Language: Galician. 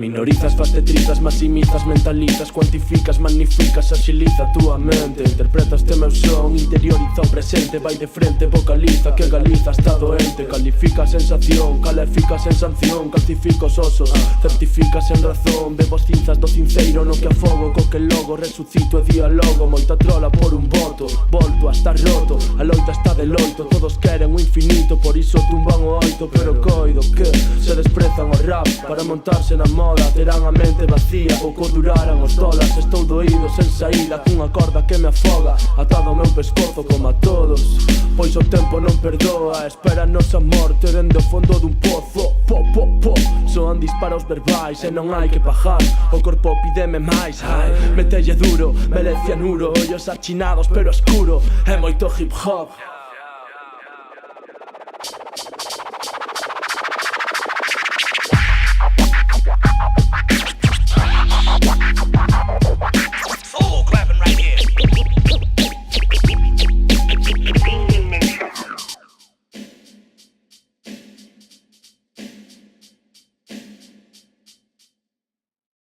Minorizas, fastetrizas, maximizas, mentalizas, cuantificas, magnificas, axiliza a túa mente. Interpreta este meu son, interioriza o presente, vai de frente, vocaliza que Galiza está doente. Califica a sensación, califica sen sanción, calcifica os osos, certifica sen razón. Bebo as cinzas do cinceiro no que afogo, co que logo resucito e diálogo. Moita trola por un voto, volto a estar roto, a loita está de loito. Todos queren o infinito, por iso tumban o oito. Pero coido que se desprezan o rap para montarse na moda, terán a mente vacía, pouco durarán os dólares. Estou doído sen saída, cunha corda que me afoga, atado ao meu pescozo como a todos, pois o tempo non perdoa. Espéranos a morte dende o fondo dun pozo. Soan disparos verbais e non hai que pagar, o corpo pídeme máis. Metelle duro, merece anuro, ollos achinados pero escuro, é moito hip hop.